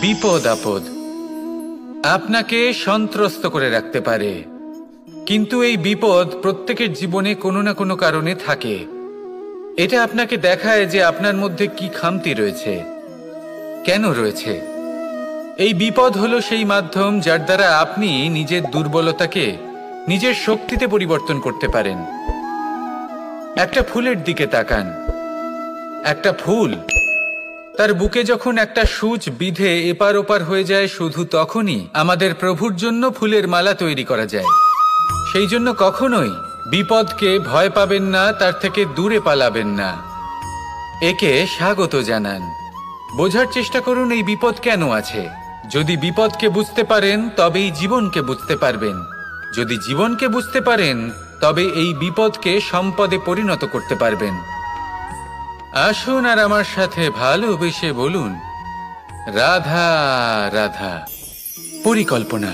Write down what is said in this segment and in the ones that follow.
বিপদ আপদ আপনাকে সন্ত্রস্ত করে রাখতে পারে, কিন্তু এই বিপদ প্রত্যেকের জীবনে কোনো না কোনো কারণে থাকে। এটা আপনাকে দেখায় যে আপনার মধ্যে কি খামতি রয়েছে, কেন রয়েছে। এই বিপদ হলো সেই মাধ্যম যার দ্বারা আপনি নিজের দুর্বলতাকে নিজের শক্তিতে পরিবর্তন করতে পারেন। একটা ফুলের দিকে তাকান। একটা ফুল, তার বুকে যখন একটা সূচ বিধে এপার ওপার হয়ে যায়, শুধু তখনই আমাদের প্রভুর জন্য ফুলের মালা তৈরি করা যায়। সেই জন্য কখনোই বিপদকে ভয় পাবেন না, তার থেকে দূরে পালাবেন না, একে স্বাগত জানান। বোঝার চেষ্টা করুন এই বিপদ কেন আছে। যদি বিপদকে বুঝতে পারেন তবেই জীবনকে বুঝতে পারবেন। যদি জীবনকে বুঝতে পারেন তবে এই বিপদকে সম্পদে পরিণত করতে পারবেন। আসুন আর আমার সাথে ভালোবেসে বলুন, রাধা রাধা। পরিকল্পনা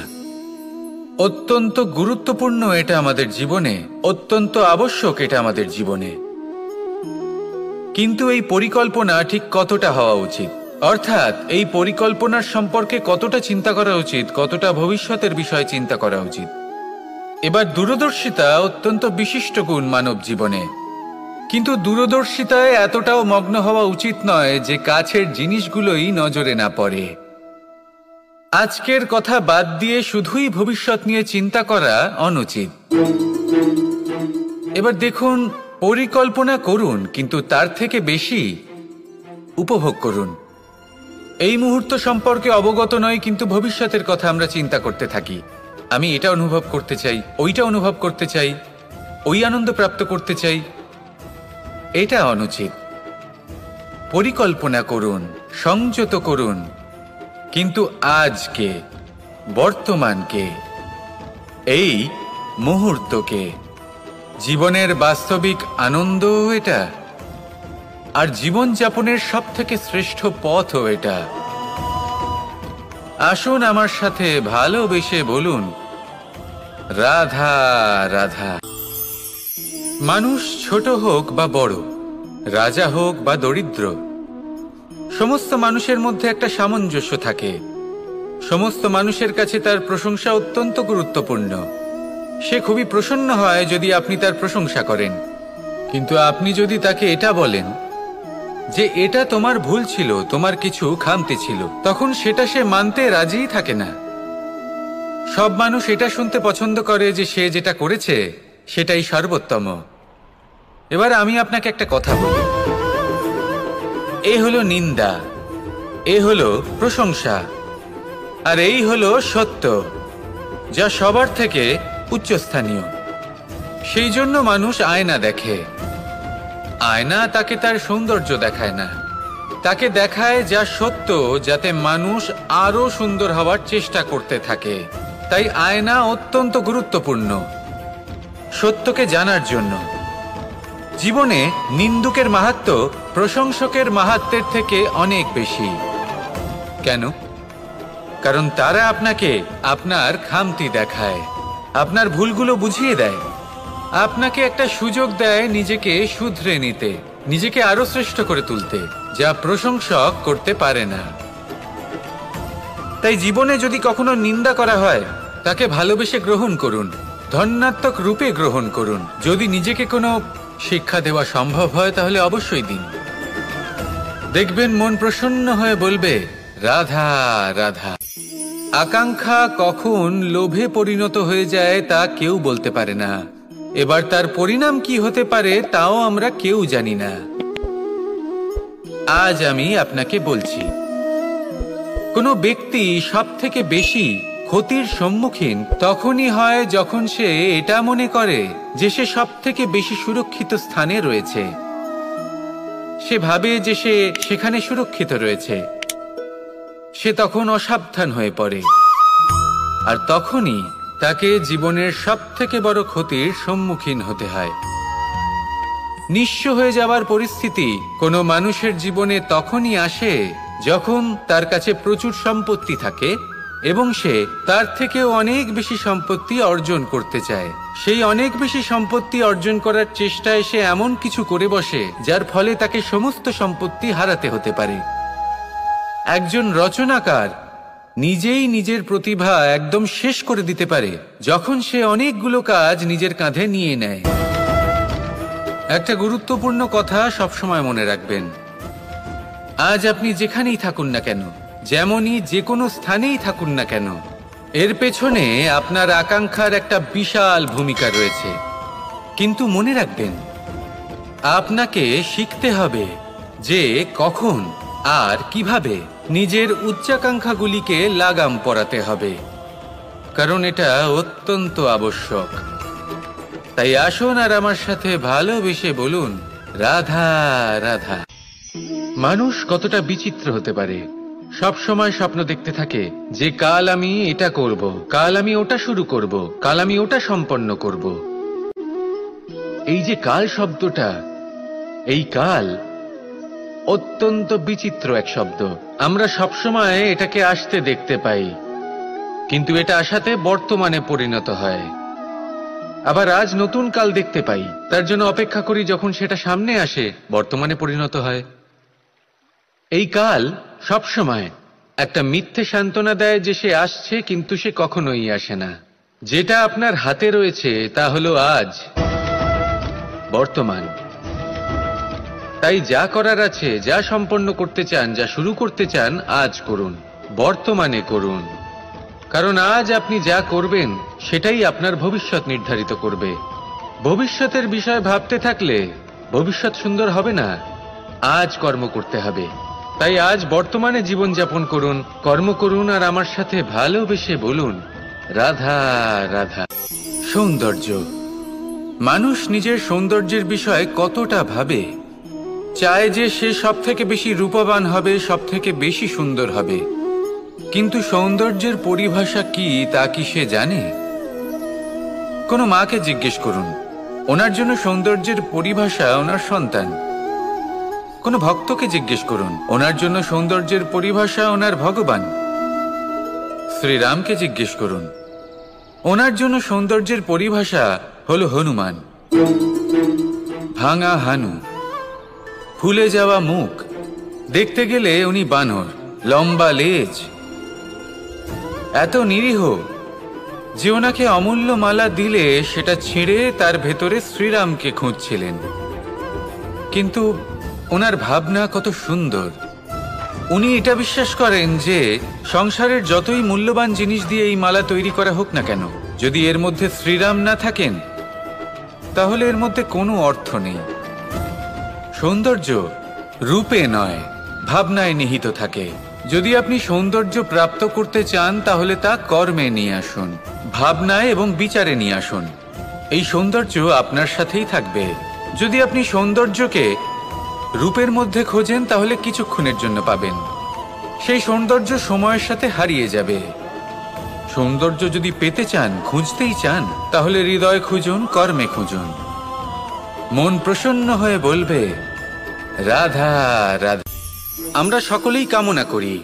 অত্যন্ত গুরুত্বপূর্ণ, এটা আমাদের জীবনে অত্যন্ত আবশ্যক, এটা আমাদের জীবনে। কিন্তু এই পরিকল্পনা ঠিক কতটা হওয়া উচিত, অর্থাৎ এই পরিকল্পনার সম্পর্কে কতটা চিন্তা করা উচিত, কতটা ভবিষ্যতের বিষয়ে চিন্তা করা উচিত। এবার দূরদর্শিতা অত্যন্ত বিশিষ্ট গুণ মানব জীবনে, কিন্তু দূরদর্শিতায় এতটাও মগ্ন হওয়া উচিত নয় যে কাছের জিনিসগুলোই নজরে না পড়ে। আজকের কথা বাদ দিয়ে শুধুই ভবিষ্যৎ নিয়ে চিন্তা করা অনুচিত। এবার দেখুন, পরিকল্পনা করুন, কিন্তু তার থেকে বেশি উপভোগ করুন। এই মুহূর্ত সম্পর্কে অবগত নয়, কিন্তু ভবিষ্যতের কথা আমরা চিন্তা করতে থাকি। আমি এটা অনুভব করতে চাই, ওইটা অনুভব করতে চাই, ওই আনন্দ প্রাপ্ত করতে চাই। এটা অনুচিত। পরিকল্পনা করুন, সংযত করুন, কিন্তু আজকে, বর্তমানকে, এই মুহূর্তকে, জীবনের বাস্তবিক আনন্দ এটা, আর জীবনযাপনের সবথেকে শ্রেষ্ঠ পথও এটা। আসুন আমার সাথে ভালোবেসে বলুন, রাধা রাধা। মানুষ ছোট হোক বা বড়, রাজা হোক বা দরিদ্র, সমস্ত মানুষের মধ্যে একটা সামঞ্জস্য থাকে। সমস্ত মানুষের কাছে তার প্রশংসা অত্যন্ত গুরুত্বপূর্ণ। সে খুবই প্রসন্ন হয় যদি আপনি তার প্রশংসা করেন, কিন্তু আপনি যদি তাকে এটা বলেন যে এটা তোমার ভুল ছিল, তোমার কিছু খামতি ছিল, তখন সেটা সে মানতে রাজিই থাকে না। সব মানুষ এটা শুনতে পছন্দ করে যে সে যেটা করেছে সেটাই সর্বোত্তম। এবার আমি আপনাকে একটা কথা বলি, এই হলো নিন্দা, এ হলো প্রশংসা, আর এই হলো সত্য, যা সবার থেকে উচ্চস্থানীয়। সেই জন্য মানুষ আয়না দেখে। আয়না তাকে তার সৌন্দর্য দেখায় না, তাকে দেখায় যা সত্য, যাতে মানুষ আরো সুন্দর হওয়ার চেষ্টা করতে থাকে। তাই আয়না অত্যন্ত গুরুত্বপূর্ণ সত্যকে জানার জন্য। জীবনে নিন্দুকের মাহাত্ম্য প্রশংসকের মাহাত্ম্যের থেকে অনেক বেশি। কেন? কারণ তারা আপনাকে আপনার খামতি দেখায়, আপনার ভুলগুলো বুঝিয়ে দেয়, আপনাকে একটা সুযোগ দেয় নিজেকে শুধরে নিতে, নিজেকে আরো শ্রেষ্ঠ করে তুলতে, যা প্রশংসক করতে পারে না। তাই জীবনে যদি কখনো নিন্দা করা হয়, তাকে ভালোবেসে গ্রহণ করুন, ধন্যাত্মক রূপে গ্রহণ করুন। যদি নিজেকে কোনো শিক্ষা দেওয়া সম্ভব হয় তাহলে অবশ্যই দিন। দেখবেন মন প্রসন্ন হয়ে বলবে, রাধা রাধা। আকাঙ্ক্ষা কখন লোভে পরিণত হয়ে যায় তা কেউ বলতে পারে না। এবার তার পরিণাম কি হতে পারে তাও আমরা কেউ জানি না। আজ আমি আপনাকে বলছি, কোনো ব্যক্তি সব থেকে বেশি ক্ষতির সম্মুখীন তখনই হয় যখন সে এটা মনে করে যে সে সব থেকে বেশি সুরক্ষিত স্থানে রয়েছে। সে ভাবে যে সে সেখানে সুরক্ষিত রয়েছে। সে তখন অসাবধান হয়ে পড়ে, আর তখনই তাকে জীবনের সব থেকে বড় ক্ষতির সম্মুখীন হতে হয়। নিঃস্ব হয়ে যাওয়ার পরিস্থিতি কোনো মানুষের জীবনে তখনই আসে যখন তার কাছে প্রচুর সম্পত্তি থাকে এবং সে তার থেকেও অনেক বেশি সম্পত্তি অর্জন করতে চায়। সেই অনেক বেশি সম্পত্তি অর্জন করার চেষ্টায় সে এমন কিছু করে বসে যার ফলে তাকে সমস্ত সম্পত্তি হারাতে হতে পারে। একজন রচনাকার নিজেই নিজের প্রতিভা একদম শেষ করে দিতে পারে যখন সে অনেকগুলো কাজ নিজের কাঁধে নিয়ে নেয়। একটা গুরুত্বপূর্ণ কথা সবসময় মনে রাখবেন, আজ আপনি যেখানেই থাকুন না কেন, যেমনই যে কোনো স্থানেই থাকুন না কেন, এর পেছনে আপনার আকাঙ্ক্ষার একটা বিশাল ভূমিকা রয়েছে। কিন্তু মনে রাখবেন, আপনাকে শিখতে হবে যে কখন আর কিভাবে নিজের উচ্চাকাঙ্ক্ষাগুলিকে লাগাম পরাতে হবে, কারণ এটা অত্যন্ত আবশ্যক। তাই আসুন আর আমার সাথে ভালোবেসে বলুন, রাধা রাধা। মানুষ কতটা বিচিত্র হতে পারে, সব সময় স্বপ্ন দেখতে থাকে যে কাল আমি এটা করব, কাল আমি ওটা শুরু করব, কাল আমি ওটা সম্পন্ন করব। এই যে কাল শব্দটা, এই কাল অত্যন্ত বিচিত্র এক শব্দ। আমরা সবসময় এটাকে আসতে দেখতে পাই, কিন্তু এটা আসাতে বর্তমানে পরিণত হয়। আবার আজ নতুন কাল দেখতে পাই, তার জন্য অপেক্ষা করি, যখন সেটা সামনে আসে বর্তমানে পরিণত হয়। এই কাল সবসময় একটা মিথ্যে সান্ত্বনা দেয় যে সে আসছে, কিন্তু সে কখনোই আসে না। যেটা আপনার হাতে রয়েছে তা হলো আজ, বর্তমান। তাই যা করার আছে, যা সম্পন্ন করতে চান, যা শুরু করতে চান, আজ করুন, বর্তমানে করুন। কারণ আজ আপনি যা করবেন সেটাই আপনার ভবিষ্যৎ নির্ধারিত করবে। ভবিষ্যতের বিষয় ভাবতে থাকলে ভবিষ্যৎ সুন্দর হবে না। আজ কর্ম করতে হবে। তাই আজ বর্তমানে জীবনযাপন করুন, কর্ম করুন, আর আমার সাথে ভালোবেসে বলুন, রাধা রাধা। সৌন্দর্য। মানুষ নিজের সৌন্দর্যের বিষয়ে কতটা ভাবে, চায় যে সে সব থেকে বেশি রূপবান হবে, সব থেকে বেশি সুন্দর হবে। কিন্তু সৌন্দর্যের পরিভাষা কি তা কি সে জানে? কোনো মাকে জিজ্ঞেস করুন, ওনার জন্য সৌন্দর্যের পরিভাষা ওনার সন্তান। কোনো ভক্তকে জিজ্ঞেস করুন, ওনার জন্য সৌন্দর্যের পরিভাষা ওনার ভগবান। শ্রীরামকে জিজ্ঞেস করুন, ওনার জন্য সৌন্দর্যের পরিভাষা হলো হনুমান। ভাঙা হানু, ফুলে যাওয়া মুখ, দেখতে গেলে উনি বানর, লম্বা লেজ, এত নিরীহ যে ওনাকে অমূল্য মালা দিলে সেটা ছিঁড়ে তার ভেতরে শ্রীরামকে খুঁজছিলেন। কিন্তু ওনার ভাবনা কত সুন্দর। উনি এটা বিশ্বাস করেন যে সংসারের যতই মূল্যবান জিনিস দিয়ে এই মালা তৈরি করা হোক না কেন, যদি এর মধ্যে শ্রীরাম না থাকেন তাহলে এর মধ্যে কোনো অর্থ নেই। সৌন্দর্য রূপে নয়, ভাবনায় নিহিত থাকে। যদি আপনি সৌন্দর্য প্রাপ্ত করতে চান তাহলে তা কর্মে নিয়ে আসুন, ভাবনায় এবং বিচারে নিয়ে আসুন। এই সৌন্দর্য আপনার সাথেই থাকবে। যদি আপনি সৌন্দর্যকে রূপের মধ্যে খোঁজেন তাহলে কিছুক্ষণের জন্য পাবেন, সেই সৌন্দর্য সময়ের সাথে হারিয়ে যাবে। সৌন্দর্য যদি পেতে চান, খুঁজতেই চান, তাহলে হৃদয় খুঁজুন, কর্মে খুঁজুন। মন প্রসন্ন হয়ে বলবে, রাধা রাধা। আমরা সকলেই কামনা করি,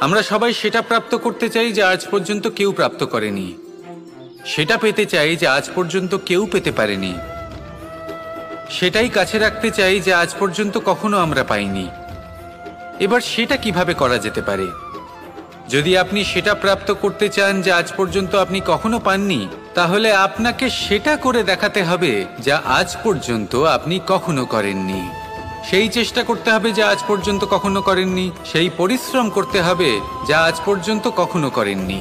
আমরা সবাই সেটা প্রাপ্ত করতে চাই যা আজ পর্যন্ত কেউ প্রাপ্ত করেনি, সেটা পেতে চাই যা আজ পর্যন্ত কেউ পেতে পারেনি, সেটাই কাছে রাখতে চাই যা আজ পর্যন্ত কখনো আমরা পাইনি। এবার সেটা কিভাবে করা যেতে পারে? যদি আপনি সেটা প্রাপ্ত করতে চান যা আজ পর্যন্ত আপনি কখনো পাননি, তাহলে আপনাকে সেটা করে দেখাতে হবে যা আজ পর্যন্ত আপনি কখনো করেননি। সেই চেষ্টা করতে হবে যা আজ পর্যন্ত কখনো করেননি, সেই পরিশ্রম করতে হবে যা আজ পর্যন্ত কখনো করেননি।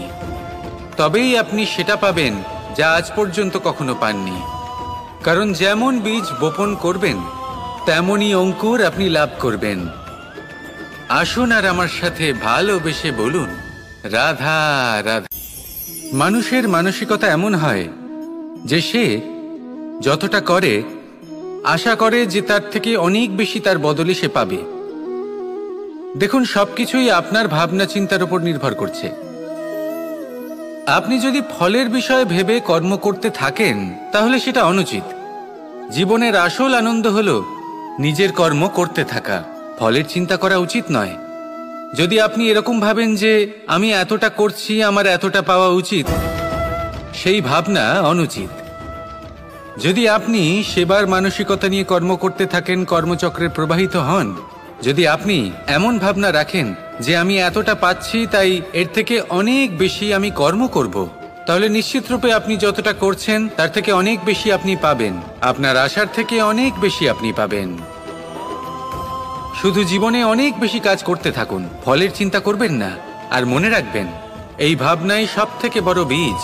তবেই আপনি সেটা পাবেন যা আজ পর্যন্ত কখনো পাননি। কারণ যেমন বীজ বপন করবেন তেমনই অঙ্কুর আপনি লাভ করবেন। আসুন আর আমার সাথে ভালোবেসে বলুন, রাধা রাধা। মানুষের মানসিকতা এমন হয় যে সে যতটা করে আশা করে যে তার থেকে অনেক বেশি তার বদলে সে পাবে। দেখুন, সবকিছুই আপনার ভাবনা চিন্তার উপর নির্ভর করছে। আপনি যদি ফলের বিষয়ে ভেবে কর্ম করতে থাকেন তাহলে সেটা অনুচিত। জীবনের আসল আনন্দ হলো নিজের কর্ম করতে থাকা, ফলের চিন্তা করা উচিত নয়। যদি আপনি এরকম ভাবেন যে আমি এতটা করছি, আমার এতটা পাওয়া উচিত, সেই ভাবনা অনুচিত। যদি আপনি সেবার মানসিকতা নিয়ে কর্ম করতে থাকেন, কর্মচক্রে প্রবাহিত হন, যদি আপনি এমন ভাবনা রাখেন যে আমি এতটা পাচ্ছি, তাই এর থেকে অনেক বেশি আমি কর্ম করব, তাহলে নিশ্চিত রূপে আপনি যতটা করছেন তার থেকে অনেক বেশি আপনি পাবেন। আপনার আশার থেকে অনেক বেশি আপনি পাবেন। শুধু জীবনে অনেক বেশি কাজ করতে থাকুন, ফলের চিন্তা করবেন না। আর মনে রাখবেন, এই ভাবনাই সব থেকে বড় বীজ।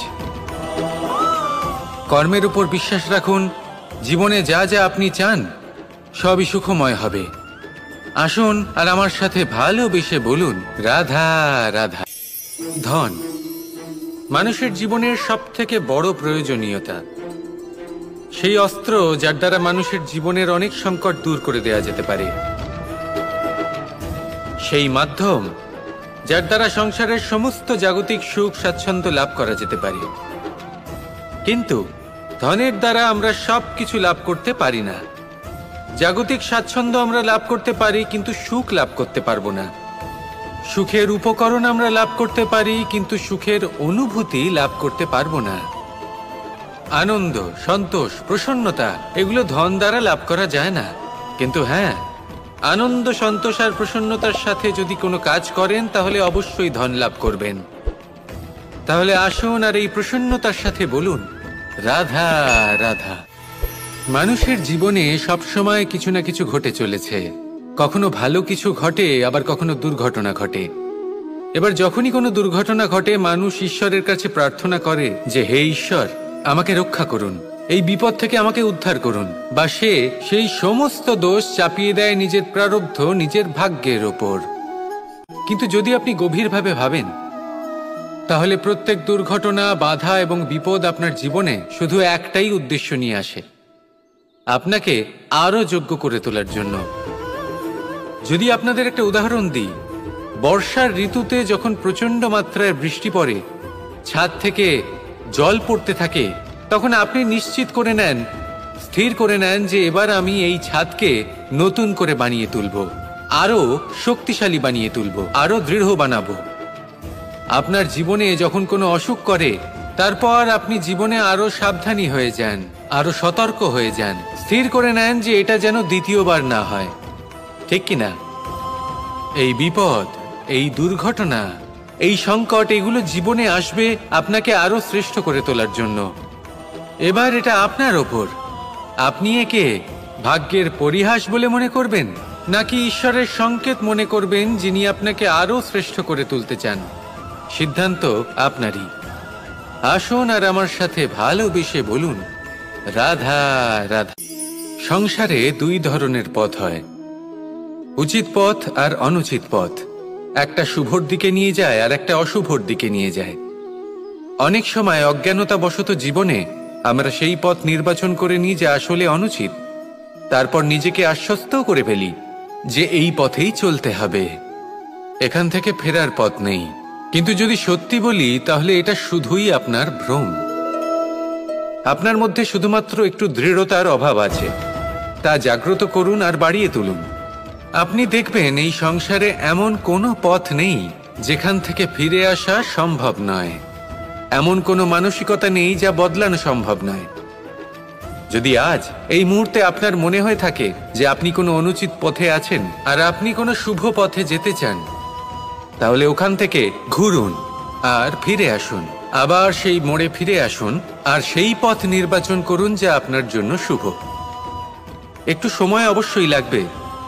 কর্মের উপর বিশ্বাস রাখুন। জীবনে যা যা আপনি চান সবই সুখময় হবে। আসুন আর আমার সাথে ভালোবেসে বলুন, রাধা রাধা। ধন মানুষের জীবনের সব থেকে বড় প্রয়োজনীয়তা, সেই অস্ত্র যার দ্বারা মানুষের জীবনের অনেক সংকট দূর করে দেওয়া যেতে পারে, সেই মাধ্যম যার দ্বারা সংসারের সমস্ত জাগতিক সুখ স্বাচ্ছন্দ্য লাভ করা যেতে পারে। কিন্তু ধনের দ্বারা আমরা সব কিছু লাভ করতে পারি না। জাগতিক স্বাচ্ছন্দ্য আমরা লাভ করতে পারি, কিন্তু সুখ লাভ করতে পারবো না। সুখের উপকরণ আমরা লাভ করতে পারি, কিন্তু সুখের অনুভূতি লাভ করতে পারবো না। আনন্দ, সন্তোষ, প্রসন্নতা এগুলো ধন দ্বারা লাভ করা যায় না। কিন্তু হ্যাঁ, আনন্দ, সন্তোষ আর প্রসন্নতার সাথে যদি কোনো কাজ করেন তাহলে অবশ্যই ধন লাভ করবেন। তাহলে আসুন আর এই প্রসন্নতার সাথে বলুন, রাধা রাধা। মানুষের জীবনে সবসময় কিছু না কিছু ঘটে চলেছে। কখনো ভালো কিছু ঘটে, আবার কখনো দুর্ঘটনা ঘটে। এবার যখনই কোনো দুর্ঘটনা ঘটে, মানুষ ঈশ্বরের কাছে প্রার্থনা করে যে, হে ঈশ্বর, আমাকে রক্ষা করুন, এই বিপদ থেকে আমাকে উদ্ধার করুন। বা সে সেই সমস্ত দোষ চাপিয়ে দেয় নিজের প্রারব্ধ, নিজের ভাগ্যের ওপর। কিন্তু যদি আপনি গভীরভাবে ভাবেন, তাহলে প্রত্যেক দুর্ঘটনা, বাধা এবং বিপদ আপনার জীবনে শুধু একটাই উদ্দেশ্য নিয়ে আসে, আপনাকে আরো যোগ্য করে তোলার জন্য। যদি আপনাদের একটা উদাহরণ দিই, বর্ষার ঋতুতে যখন প্রচন্ড মাত্রায় বৃষ্টি পড়ে, ছাদ থেকে জল পড়তে থাকে, তখন আপনি নিশ্চিত করে নেন, স্থির করে নেন যে এবার আমি এই ছাদকে নতুন করে বানিয়ে তুলব, আরো শক্তিশালী বানিয়ে তুলব, আরো দৃঢ় বানাবো। আপনার জীবনে যখন কোনো অসুখ করে, তারপর আপনি জীবনে আরো সাবধানী হয়ে যান, আরো সতর্ক হয়ে যান, স্থির করে নেন যে এটা যেন দ্বিতীয়বার না হয়। ঠিক কিনা? এই বিপদ, এই দুর্ঘটনা, এই সংকট, এগুলো জীবনে আসবে আপনাকে আরো শ্রেষ্ঠ করে তোলার জন্য। এবার এটা আপনার ওপর। আপনি একে ভাগ্যের পরিহাস বলে মনে করবেন, নাকি ঈশ্বরের সংকেত মনে করবেন, যিনি আপনাকে আরো শ্রেষ্ঠ করে তুলতে চান। সিদ্ধান্ত আপনারই। আসুন আর আমার সাথে ভালোবেসে বলুন, রাধা রাধা। সংসারে দুই ধরনের পথ হয়, উচিত পথ আর অনুচিত পথ। একটা শুভর দিকে নিয়ে যায় আর একটা অশুভর দিকে নিয়ে যায়। অনেক সময় অজ্ঞানতাবশত জীবনে আমরা সেই পথ নির্বাচন করে নিই যা আসলে অনুচিত। তারপর নিজেকে আশ্বস্তও করে ফেলি যে এই পথেই চলতে হবে, এখান থেকে ফেরার পথ নেই। কিন্তু যদি সত্যি বলি, তাহলে এটা শুধুই আপনার ভ্রম। আপনার মধ্যে শুধুমাত্র একটু দৃঢ়তার অভাব আছে, তা জাগ্রত করুন আর বাড়িয়ে তুলুন। আপনি দেখবেন এই সংসারে এমন কোনো পথ নেই যেখান থেকে ফিরে আসা সম্ভব নয়। এমন কোনো মানসিকতা নেই যা বদলানো সম্ভব নয়। যদি আজ এই মুহূর্তে আপনার মনে হয়ে থাকে যে আপনি কোনো অনুচিত পথে আছেন আর আপনি কোনো শুভ পথে যেতে চান, তাহলে ওখান থেকে ঘুরুন আর ফিরে আসুন, আবার সেই মোড়ে ফিরে আসুন আর সেই পথ নির্বাচন করুন যা আপনার জন্য শুভ। একটু সময় অবশ্যই লাগবে,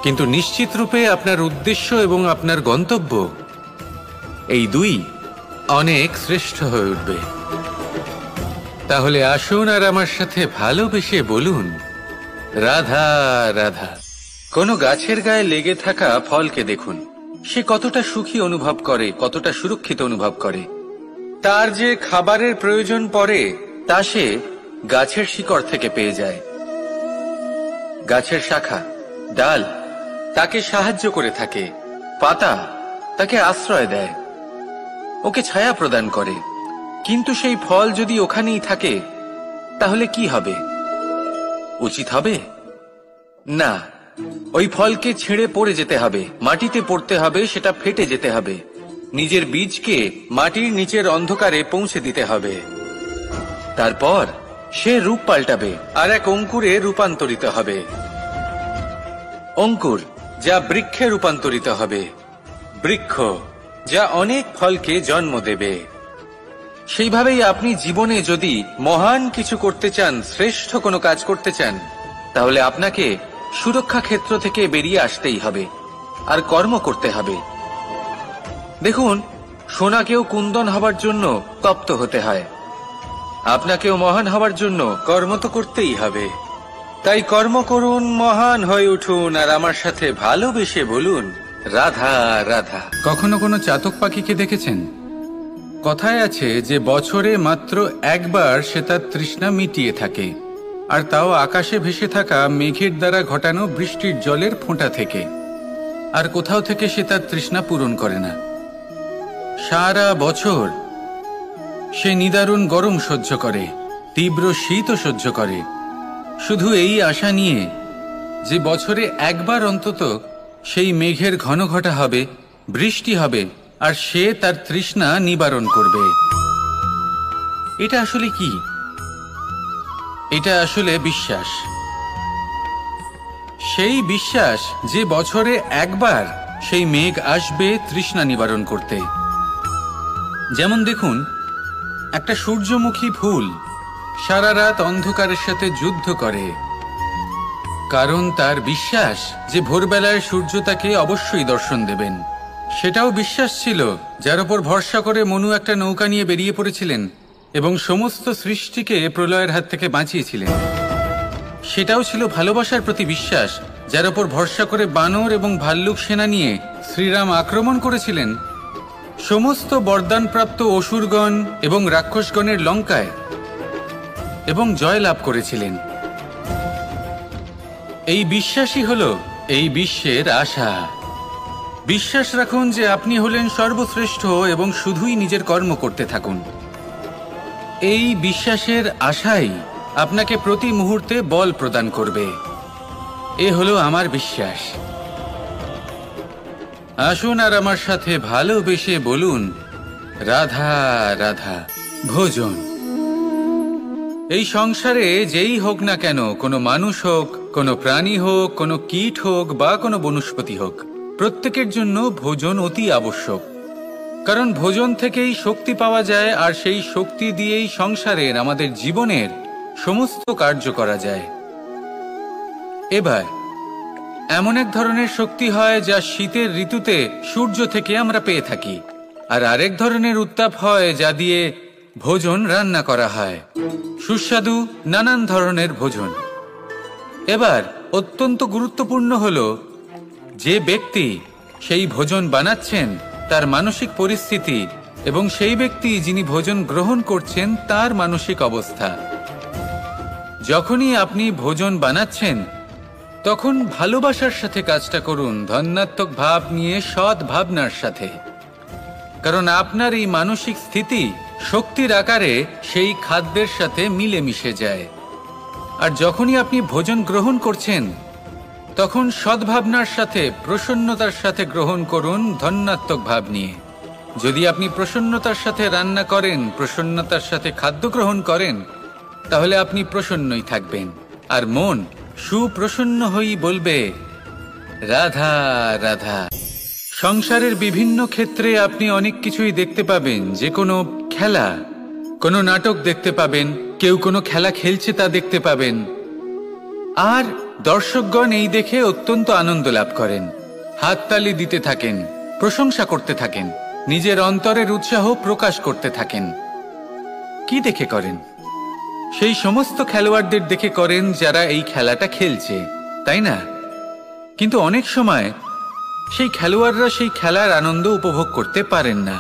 কিন্তু নিশ্চিত রূপে আপনার উদ্দেশ্য এবং আপনার গন্তব্য এই দুই অনেক শ্রেষ্ঠ হয়ে উঠবে। তাহলে আসুন আর আমার সাথে ভালোবেসে বলুন, রাধা রাধা। কোনো গাছের গায়ে লেগে থাকা ফলকে দেখুন, সে কতটা সুখী অনুভব করে, কতটা সুরক্ষিত অনুভব করে। তার যে খাবারের প্রয়োজন পড়ে তা সে গাছের শিকড় থেকে পেয়ে যায়। গাছের শাখা, ডাল তাকে সাহায্য করে থাকে, পাতা তাকে আশ্রয় দেয়, ওকে ছায়া প্রদান করে। কিন্তু সেই ফল যদি ওখানেই থাকে, তাহলে কি হবে? উচিত হবে না। ওই ফলকে ছেড়ে পড়ে যেতে হবে, মাটিতে পড়তে হবে, সেটা ফেটে যেতে হবে, নিজের বীজকে মাটির নিচের অন্ধকারে পৌঁছে দিতে হবে। তারপর সে রূপ পাল্টাবে আর এক অঙ্কুরে রূপান্তরিত হবে। অঙ্কুর যা বৃক্ষে রূপান্তরিত হবে, বৃক্ষ, যা অনেক ফলকে জন্ম দেবে। সেইভাবেই আপনি জীবনে যদি মহান কিছু করতে চান, শ্রেষ্ঠ কোনো কাজ করতে চান, তাহলে আপনাকে সুরক্ষা ক্ষেত্র থেকে বেরিয়ে আসতেই হবে আর কর্ম করতে হবে। দেখুন, সোনাকেও কুন্দন হবার জন্য তপ্ত হতে হয়। আপনাকেও মহান হবার জন্য কর্ম তো করতেই হবে। তাই কর্ম করুন, মহান হয়ে উঠুন, আর আমার সাথে ভালোবেসে বলুন, রাধা রাধা। কখনো কোনো চাতক পাখিকে দেখেছেন? কথায় আছে যে বছরে মাত্র একবার সে তার তৃষ্ণা মিটিয়ে থাকে, আর তাও আকাশে ভেসে থাকা মেঘের দ্বারা ঘটানো বৃষ্টির জলের ফোঁটা থেকে। আর কোথাও থেকে সে তার তৃষ্ণা পূরণ করে না। সারা বছর সে নিদারুণ গরম সহ্য করে, তীব্র শীতও সহ্য করে, শুধু এই আশা নিয়ে যে বছরে একবার অন্তত সেই মেঘের ঘন ঘটা হবে, বৃষ্টি হবে, আর সে তার তৃষ্ণা নিবারণ করবে। এটা আসলে কি? এটা আসলে বিশ্বাস। সেই বিশ্বাস যে বছরে একবার সেই মেঘ আসবে তৃষ্ণা নিবারণ করতে। যেমন দেখুন, একটা সূর্যমুখী ফুল সারা রাত অন্ধকারের সাথে যুদ্ধ করে, কারণ তার বিশ্বাস যে ভোরবেলায় সূর্য তাকে অবশ্যই দর্শন দেবেন। সেটাও বিশ্বাস ছিল যার উপর ভরসা করে মনু একটা নৌকা নিয়ে বেরিয়ে পড়েছিলেন এবং সমস্ত সৃষ্টিকে প্রলয়ের হাত থেকে বাঁচিয়েছিলেন। সেটাও ছিল ভালোবাসার প্রতি বিশ্বাস, যার উপর ভরসা করে বানর এবং ভাল্লুক সেনা নিয়ে শ্রীরাম আক্রমণ করেছিলেন সমস্ত বরদানপ্রাপ্ত অসুরগণ এবং রাক্ষসগণের লঙ্কায় এবং জয় লাভ করেছিলেন। এই বিশ্বাসই হল এই বিশ্বের আশা। বিশ্বাস রাখুন যে আপনি হলেন সর্বশ্রেষ্ঠ এবং শুধুই নিজের কর্ম করতে থাকুন। এই বিশ্বাসের আশাই আপনাকে প্রতি মুহূর্তে বল প্রদান করবে। এ হলো আমার বিশ্বাস। আসুন আর আমার সাথে ভালোবেসে বলুন, রাধা রাধা। ভোজন। এই সংসারে যেই হোক না কেন, কোনো মানুষ হোক, কোনো প্রাণী হোক, কোনো কীট হোক বা কোনো বনস্পতি হোক, প্রত্যেকের জন্য ভোজন অতি আবশ্যক। কারণ ভোজন থেকেই শক্তি পাওয়া যায়, আর সেই শক্তি দিয়েই সংসারের, আমাদের জীবনের সমস্ত কার্য করা যায়। এবার এমন এক ধরনের শক্তি হয় যা শীতের ঋতুতে সূর্য থেকে আমরা পেয়ে থাকি, আর আরেক ধরনের উত্তাপ হয় যা দিয়ে ভোজন রান্না করা হয়, সুস্বাদু নানান ধরনের ভোজন। এবার অত্যন্ত গুরুত্বপূর্ণ হলো যে ব্যক্তি সেই ভোজন বানাচ্ছেন তার মানসিক পরিস্থিতি এবং সেই ব্যক্তি যিনি ভোজন গ্রহণ করছেন তার মানসিক অবস্থা। যখনই আপনি ভোজন বানাচ্ছেন তখন ভালোবাসার সাথে কাজটা করুন, ধন্যাত্মক ভাব নিয়ে, সৎ ভাবনার সাথে। কারণ আপনার এই মানসিক স্থিতি শক্তির আকারে সেই খাদ্যের সাথে মিলে মিশে যায়। আর যখনই আপনি ভোজন গ্রহণ করছেন তখন সদ্ভাবনার সাথে, প্রসন্নতার সাথে গ্রহণ করুন, ধন্যাত্মক ভাব নিয়ে। যদি আপনি প্রসন্নতার সাথে রান্না করেন, প্রসন্নতার সাথে খাদ্য গ্রহণ করেন, তাহলে আপনি প্রসন্নই থাকবেন, আর মন সুপ্রসন্ন হয়েই বলবে, রাধা রাধা। সংসারের বিভিন্ন ক্ষেত্রে আপনি অনেক কিছুই দেখতে পাবেন। যে কোনো খেলা, কোনো নাটক দেখতে পাবেন, কেউ কোনো খেলা খেলছে তা দেখতে পাবেন, আর দর্শকগণ এই দেখে অত্যন্ত আনন্দ লাভ করেন, হাততালি দিতে থাকেন, প্রশংসা করতে থাকেন, নিজের অন্তরের উৎসাহ প্রকাশ করতে থাকেন। কি দেখে করেন? সেই সমস্ত খেলোয়াড়দের দেখে করেন যারা এই খেলাটা খেলছে, তাই না? কিন্তু অনেক সময় সেই খেলোয়াড়রা সেই খেলার আনন্দ উপভোগ করতে পারেন না,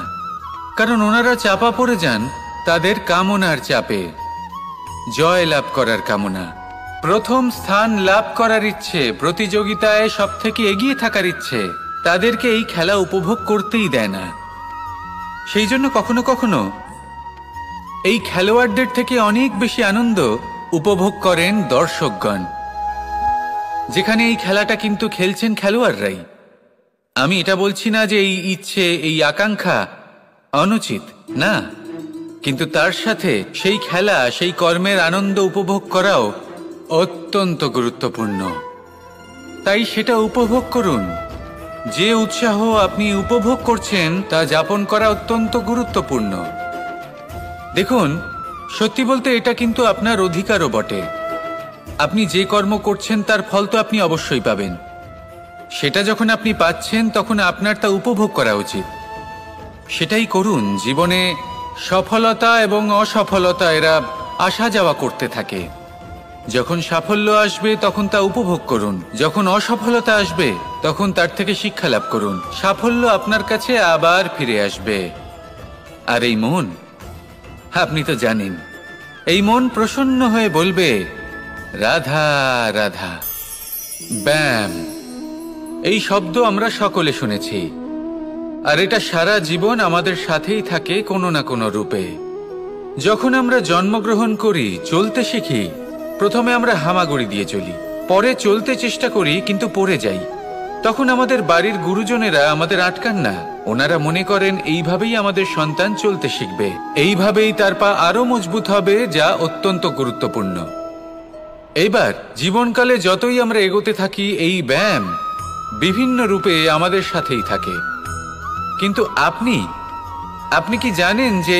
কারণ ওনারা চাপা পড়ে যান তাদের কামনার চাপে। জয় লাভ করার কামনা, প্রথম স্থান লাভ করার ইচ্ছে, প্রতিযোগিতায় সব থেকে এগিয়ে থাকার ইচ্ছে তাদেরকে এই খেলা উপভোগ করতেই দেয় না। সেই জন্য কখনো কখনো এই খেলোয়াড়দের থেকে অনেক বেশি আনন্দ উপভোগ করেন দর্শকগণ, যেখানে এই খেলাটা কিন্তু খেলছেন খেলোয়াড়রাই। আমি এটা বলছি না যে এই ইচ্ছে, এই আকাঙ্ক্ষা অনুচিত না, কিন্তু তার সাথে সেই খেলা, সেই কর্মের আনন্দ উপভোগ করাও অত্যন্ত গুরুত্বপূর্ণ। তাই সেটা উপভোগ করুন, যে উৎসাহ আপনি উপভোগ করছেন তা যাপন করা অত্যন্ত গুরুত্বপূর্ণ। দেখুন, সত্যি বলতে এটা কিন্তু আপনার অধিকারও বটে। আপনি যে কর্ম করছেন তার ফল তো আপনি অবশ্যই পাবেন। সেটা যখন আপনি পাচ্ছেন তখন আপনার তা উপভোগ করা উচিত। সেটাই করুন। জীবনে সফলতা এবং অসফলতা এরা আসা যাওয়া করতে থাকে। যখন সাফল্য আসবে তখন তা উপভোগ করুন, যখন অসফলতা আসবে তখন তার থেকে শিক্ষা লাভ করুন। সাফল্য আপনার কাছে আবার ফিরে আসবে। আর এই মন, আপনি তো জানেন, এই মন প্রসন্ন হয়ে বলবে রাধা রাধা। ব্যায়াম, এই শব্দ আমরা সকলে শুনেছি, আর এটা সারা জীবন আমাদের সাথেই থাকে কোনো না কোনো রূপে। যখন আমরা জন্মগ্রহণ করি, চলতে শিখি, প্রথমে আমরা হামাগুড়ি দিয়ে চলি, পরে চলতে চেষ্টা করি কিন্তু পড়ে যাই। তখন আমাদের বাড়ির গুরুজনেরা আমাদের আটকান না। ওনারা মনে করেন এইভাবেই আমাদের সন্তান চলতে শিখবে, এইভাবেই তার পা আরো মজবুত হবে, যা অত্যন্ত গুরুত্বপূর্ণ। এইবার জীবনকালে যতই আমরা এগোতে থাকি, এই ব্যায়াম বিভিন্ন রূপে আমাদের সাথেই থাকে। কিন্তু আপনি কি জানেন যে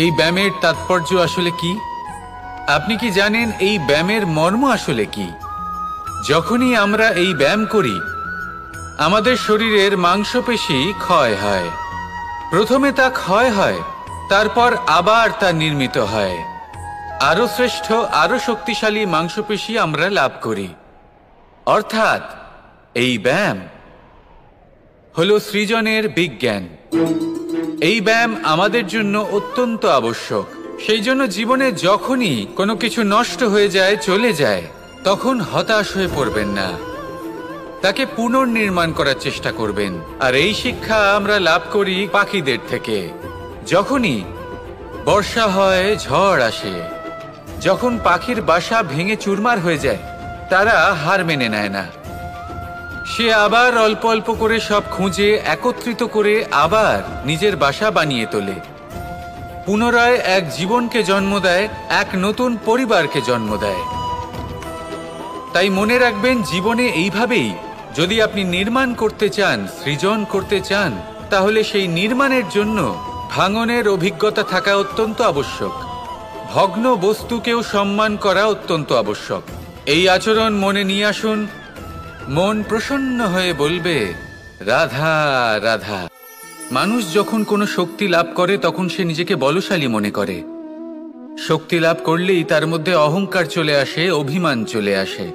এই ব্যায়ামের তাৎপর্য আসলে কি? আপনি কি জানেন এই ব্যায়ামের মর্ম আসলে কি? যখনই আমরা এই ব্যায়াম করি, আমাদের শরীরের মাংসপেশি ক্ষয় হয়। প্রথমে তা ক্ষয় হয়, তারপর আবার তা নির্মিত হয়। আরো শ্রেষ্ঠ, আরো শক্তিশালী মাংসপেশি আমরা লাভ করি। অর্থাৎ এই ব্যায়াম হলো সৃজনের বিজ্ঞান। এই ব্যায়াম আমাদের জন্য অত্যন্ত আবশ্যক। সেই জন্য জীবনে যখনই কোনো কিছু নষ্ট হয়ে যায়, চলে যায়, তখন হতাশ হয়ে পড়বেন না, তাকে পুনর্নির্মাণ করার চেষ্টা করবেন। আর এই শিক্ষা আমরা লাভ করি পাখিদের থেকে। যখনই বর্ষা হয়, ঝড় আসে, যখন পাখির বাসা ভেঙে চুরমার হয়ে যায়, তারা হার মেনে নেয় না। সে আবার অল্প অল্প করে সব খুঁজে একত্রিত করে আবার নিজের বাসা বানিয়ে তোলে। পুনরায় এক জীবনকে জন্ম দেয়, এক নতুন পরিবারকে জন্ম দেয়। তাই মনে রাখবেন, জীবনে এইভাবেই যদি আপনি নির্মাণ করতে চান, সৃজন করতে চান, তাহলে সেই নির্মাণের জন্য ভাঙনের অভিজ্ঞতা থাকা অত্যন্ত আবশ্যক। ভগ্ন বস্তুকেও সম্মান করা অত্যন্ত আবশ্যক। এই আচরণ মনে নিয়ে আসুন। মন প্রসন্ন হয়ে বলবে রাধা রাধা। মানুষ যখন কোনো শক্তি লাভ করে তখন সে নিজেকে বলশালী মনে করে। শক্তি লাভ করলেই তার মধ্যে অহংকার চলে আসে, অভিমান চলে আসে।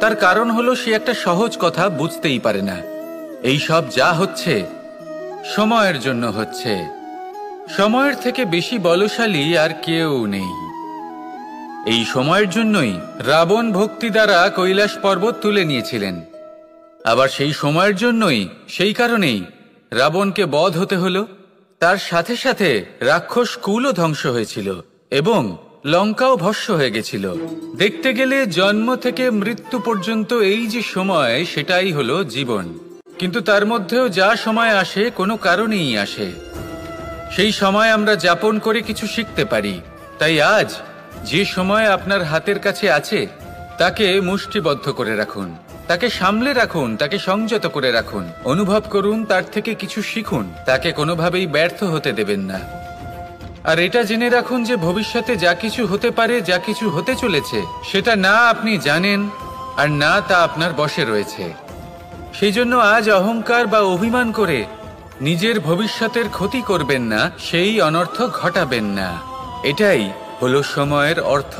তার কারণ হলো সে একটা সহজ কথা বুঝতেই পারে না। এই সব যা হচ্ছে সময়ের জন্য হচ্ছে। সময়ের থেকে বেশি বলশালী আর কেউ নেই। এই সময়ের জন্যই রাবণ ভক্তি দ্বারা কৈলাস পর্বত তুলে নিয়েছিলেন। আবার সেই সময়ের জন্যই, সেই কারণেই রাবণকে বধ হতে হলো। তার সাথে সাথে রাক্ষস কুলও ধ্বংস হয়েছিল এবং লঙ্কাও ভস্ম হয়ে গেছিল। দেখতে গেলে জন্ম থেকে মৃত্যু পর্যন্ত এই যে সময়, সেটাই হলো জীবন। কিন্তু তার মধ্যেও যা সময় আসে কোনো কারণেই আসে। সেই সময় আমরা যাপন করে কিছু শিখতে পারি। তাই আজ যে সময় আপনার হাতের কাছে আছে, তাকে মুষ্টিবদ্ধ করে রাখুন, তাকে সামলে রাখুন, তাকে সংযত করে রাখুন। অনুভব করুন, তার থেকে কিছু শিখুন। তাকে কোনোভাবেই ব্যর্থ হতে দেবেন না। আর এটা জেনে রাখুন যে ভবিষ্যতে যা কিছু হতে পারে, যা কিছু হতে চলেছে, সেটা না আপনি জানেন আর না তা আপনার বশে রয়েছে। সেই জন্য আজ অহংকার বা অভিমান করে নিজের ভবিষ্যতের ক্ষতি করবেন না, সেই অনর্থ ঘটাবেন না। এটাই হলো সময়ের অর্থ।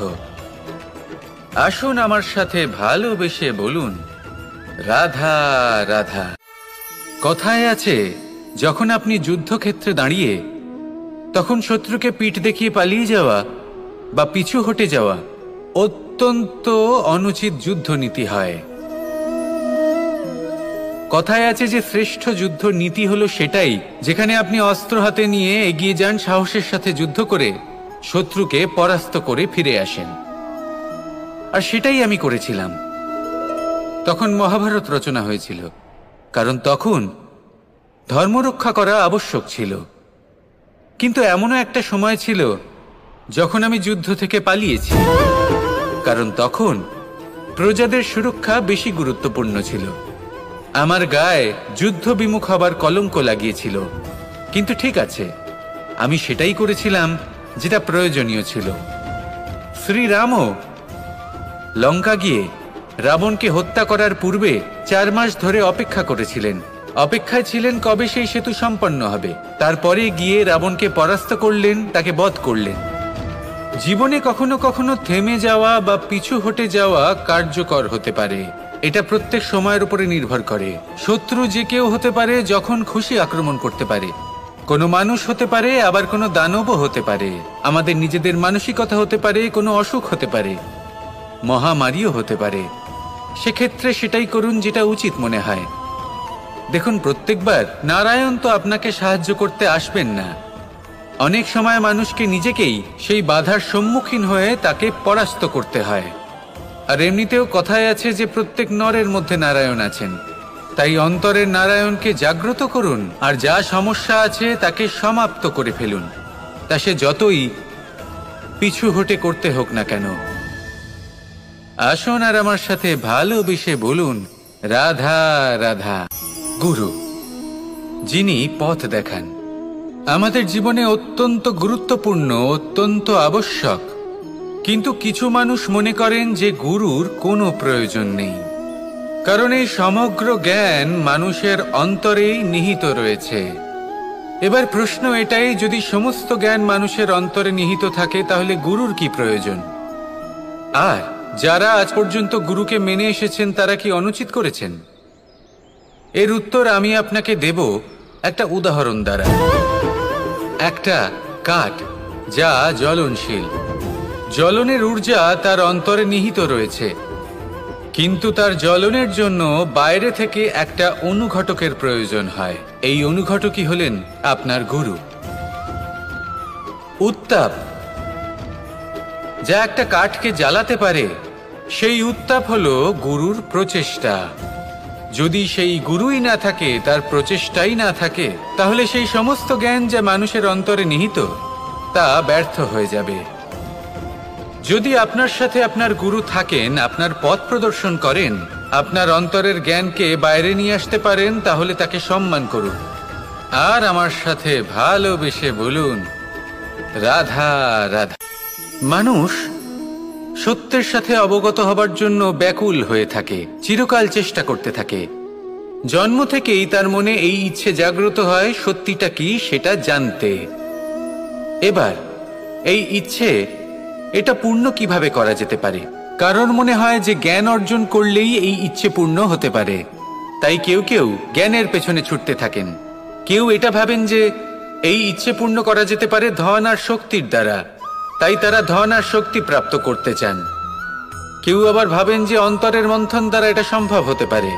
আসুন আমার সাথে ভালোবেসে বলুন রাধা রাধা। কথায় আছে, যখন আপনি যুদ্ধক্ষেত্রে দাঁড়িয়ে তখন শত্রুকে পিঠ দেখিয়ে পালিয়ে যাওয়া বা পিছু হটে যাওয়া অত্যন্ত অনুচিত যুদ্ধনীতি হয়। কথায় আছে যে শ্রেষ্ঠ যুদ্ধ নীতি হলো সেটাই যেখানে আপনি অস্ত্র হাতে নিয়ে এগিয়ে যান, সাহসের সাথে যুদ্ধ করে শত্রুকে পরাস্ত করে ফিরে আসেন। আর সেটাই আমি করেছিলাম। তখন মহাভারত রচনা হয়েছিল, কারণ তখন ধর্মরক্ষা করা আবশ্যক ছিল। কিন্তু এমনও একটা সময় ছিল যখন আমি যুদ্ধ থেকে পালিয়েছি, কারণ তখন প্রজাদের সুরক্ষা বেশি গুরুত্বপূর্ণ ছিল। আমার গায়ে যুদ্ধ বিমুখ হবার কলঙ্ক লাগিয়েছিল, কিন্তু ঠিক আছে, আমি সেটাই করেছিলাম যেটা প্রয়োজনীয় ছিল। শ্রীরামও লঙ্কা গিয়ে রাবণকে হত্যা করার পূর্বে 4 মাস ধরে অপেক্ষা করেছিলেন। অপেক্ষায় ছিলেন কবে সেই সেতু সম্পন্ন হবে। তারপরে গিয়ে রাবণকে পরাস্ত করলেন, তাকে বধ করলেন। জীবনে কখনো কখনো থেমে যাওয়া বা পিছু হটে যাওয়া কার্যকর হতে পারে। এটা প্রত্যেক সময়ের উপরে নির্ভর করে। শত্রু যে কেউ হতে পারে, যখন খুশি আক্রমণ করতে পারে। কোনো মানুষ হতে পারে, আবার কোনো দানবও হতে পারে। আমাদের নিজেদের মানসিকতা হতে পারে, কোনো অসুখ হতে পারে, মহামারীও হতে পারে। সেক্ষেত্রে সেটাই করুন যেটা উচিত মনে হয়। দেখুন, প্রত্যেকবার নারায়ণ তো আপনাকে সাহায্য করতে আসবেন না। অনেক সময় মানুষকে নিজেকেই সেই বাধার সম্মুখীন হয়ে তাকে পরাস্ত করতে হয়। আর এমনিতেও কথায় আছে যে প্রত্যেক নরের মধ্যে নারায়ণ আছেন। তাই অন্তরের নারায়ণকে জাগ্রত করুন, আর যা সমস্যা আছে তাকে সমাপ্ত করে ফেলুন, তা সে যতই পিছু হটে করতে হোক না কেন। আসুন আর আমার সাথে ভালোবেসে বলুন, রাধা রাধা। গুরু, যিনি পথ দেখান, আমাদের জীবনে অত্যন্ত গুরুত্বপূর্ণ, অত্যন্ত আবশ্যক। কিন্তু কিছু মানুষ মনে করেন যে গুরুর কোনো প্রয়োজন নেই, কারণ এই সমগ্র জ্ঞান মানুষের অন্তরেই নিহিত রয়েছে। এবার প্রশ্ন এটাই, যদি সমস্ত জ্ঞান মানুষের অন্তরে নিহিত থাকে, তাহলে গুরুর কি প্রয়োজন? আর যারা আজ পর্যন্ত গুরুকে মেনে এসেছেন, তারা কি অনুচিত করেছেন? এর উত্তর আমি আপনাকে দেব একটা উদাহরণ দ্বারা। একটা কাঠ যা জ্বলনশীল, জ্বলনের ঊর্জা তার অন্তরে নিহিত রয়েছে, কিন্তু তার জ্বলনের জন্য বাইরে থেকে একটা অনুঘটকের প্রয়োজন হয়। এই অনুঘটকই হলেন আপনার গুরু। উত্তাপ যা একটা কাঠকে জ্বালাতে পারে, সেই উত্তাপ হলো গুরুর প্রচেষ্টা। যদি সেই গুরুই না থাকে, তার প্রচেষ্টাই না থাকে, তাহলে সেই সমস্ত জ্ঞান যা মানুষের অন্তরে নিহিত, তা ব্যর্থ হয়ে যাবে। যদি আপনার সাথে আপনার গুরু থাকেন, আপনার পথ প্রদর্শন করেন, আপনার অন্তরের জ্ঞানকে বাইরে নিয়ে আসতে পারেন, তাহলে তাকে সম্মান করুন। আর আমার সাথে ভালোবেসে বলুন, রাধা রাধা। মানুষ সত্যের সাথে অবগত হবার জন্য ব্যাকুল হয়ে থাকে, চিরকাল চেষ্টা করতে থাকে। জন্ম থেকেই তার মনে এই ইচ্ছে জাগ্রত হয় সত্যিটা কি সেটা জানতে। এবার এই ইচ্ছে, এটা পূর্ণ কিভাবে করা যেতে পারে? কারণ মনে হয় যে জ্ঞান অর্জন করলেই এই ইচ্ছে পূর্ণ হতে পারে। তাই কেউ কেউ জ্ঞানের পেছনে ছুটতে থাকেন। কেউ এটা ভাবেন যে এই ইচ্ছে পূর্ণ করা যেতে পারে ধন আর শক্তির দ্বারা, তাই তারা ধন আর শক্তি প্রাপ্ত করতে চান। কেউ আবার ভাবেন যে অন্তরের মন্থন দ্বারা এটা সম্ভব হতে পারে।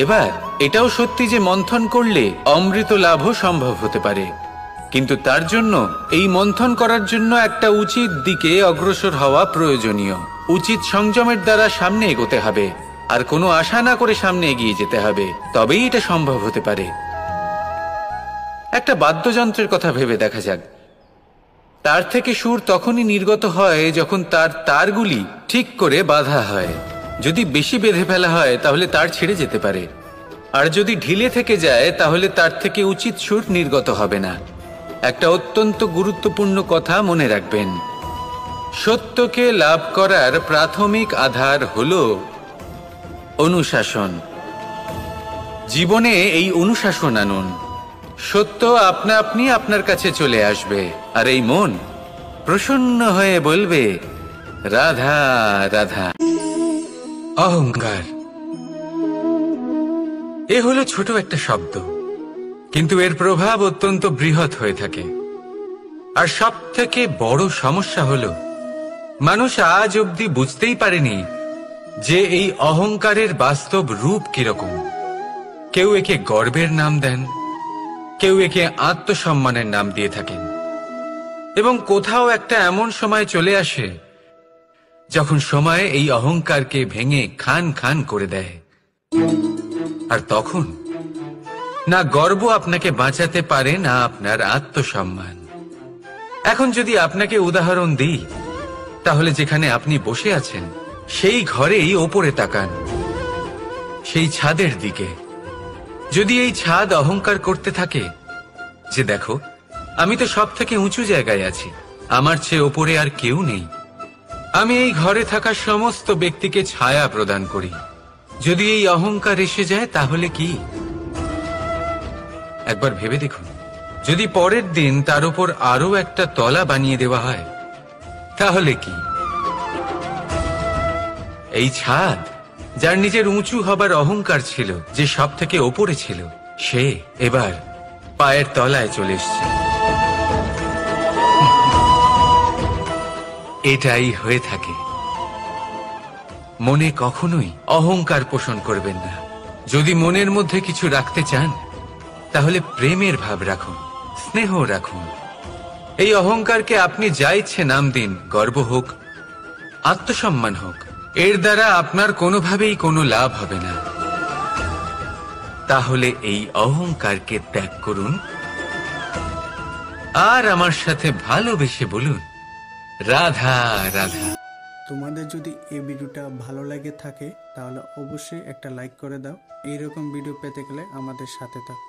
এবার এটাও সত্যি যে মন্থন করলে অমৃত লাভও সম্ভব হতে পারে, কিন্তু তার জন্য এই মন্থন করার জন্য একটা উচিত দিকে অগ্রসর হওয়া প্রয়োজনীয়। উচিত সংযমের দ্বারা সামনে এগোতে হবে, আর কোনো আশা না করে সামনে এগিয়ে যেতে হবে, তবেই এটা সম্ভব হতে পারে। একটা বাদ্যযন্ত্রের কথা ভেবে দেখা যাক। তার থেকে সুর তখনই নির্গত হয় যখন তার তারগুলি ঠিক করে বাঁধা হয়। যদি বেশি বেঁধে ফেলা হয় তাহলে তার ছিঁড়ে যেতে পারে, আর যদি ঢিলে থেকে যায় তাহলে তার থেকে উচিত সুর নির্গত হবে না। একটা অত্যন্ত গুরুত্বপূর্ণ কথা মনে রাখবেন, সত্যকে লাভ করার প্রাথমিক আধার হলো অনুশাসন। জীবনে এই অনুশাসন আনুন, সত্য আপনা আপনি আপনার কাছে চলে আসবে, আর এই মন প্রসন্ন হয়ে বলবে, রাধা রাধা। অহংকার এ হলো ছোট একটা শব্দ, কিন্তু এর প্রভাব অত্যন্ত বৃহৎ হয়ে থাকে। আর সব থেকে বড় সমস্যা হলো, মানুষ আজ অবধি বুঝতেই পারেনি যে এই অহংকারের বাস্তব রূপ কিরকম। কেউ একে গর্বের নাম দেন, কেউ একে আত্মসম্মানের নাম দিয়ে থাকেন, এবং কোথাও একটা এমন সময় চলে আসে যখন সময় এই অহংকারকে ভেঙে খান খান করে দেয়। আর তখন না গর্ব আপনাকে বাঁচাতে পারে, না আপনার আত্মসম্মান। এখন যদি আপনাকে উদাহরণ দিই, তাহলে যেখানে আপনি বসে আছেন সেই ঘরেই ওপরে তাকান, সেই ছাদের দিকে। যদি এই ছাদ অহংকার করতে থাকে যে দেখো আমি তো সব থেকে উঁচু জায়গায় আছি, আমার চেয়ে ওপরে আর কেউ নেই, আমি এই ঘরে থাকা সমস্ত ব্যক্তিকে ছায়া প্রদান করি, যদি এই অহংকার এসে যায় তাহলে কি? একবার ভেবে দেখুন, যদি পরের দিন তার উপর আরো একটা তলা বানিয়ে দেওয়া হয় তাহলে কি? এই ছাদ যার নিজের উঁচু হবার অহংকার ছিল, যে সব থেকে ওপরে ছিল, সে এবার পায়ের তলায় চলে এসছে। এটাই হয়ে থাকে। মনে কখনোই অহংকার পোষণ করবেন না। যদি মনের মধ্যে কিছু রাখতে চান তাহলে প্রেমের ভাব রাখুন, স্নেহ রাখুন। এই অহংকারকে আপনি যা ইচ্ছে নাম দিন, গর্ব হোক, আত্মসম্মান হোক, এর দ্বারা আপনার কোনোভাবেই কোনো লাভ হবে না। তাহলে এই অহংকারকে ত্যাগ করুন আর আমার সাথে ভালোবেসে বলুন, রাধা রাধা। তোমাদের যদি এই ভিডিওটা ভালো লাগে থাকে তাহলে অবশ্যই একটা লাইক করে দাও। এইরকম ভিডিও পেতে গেলে আমাদের সাথে থাকো।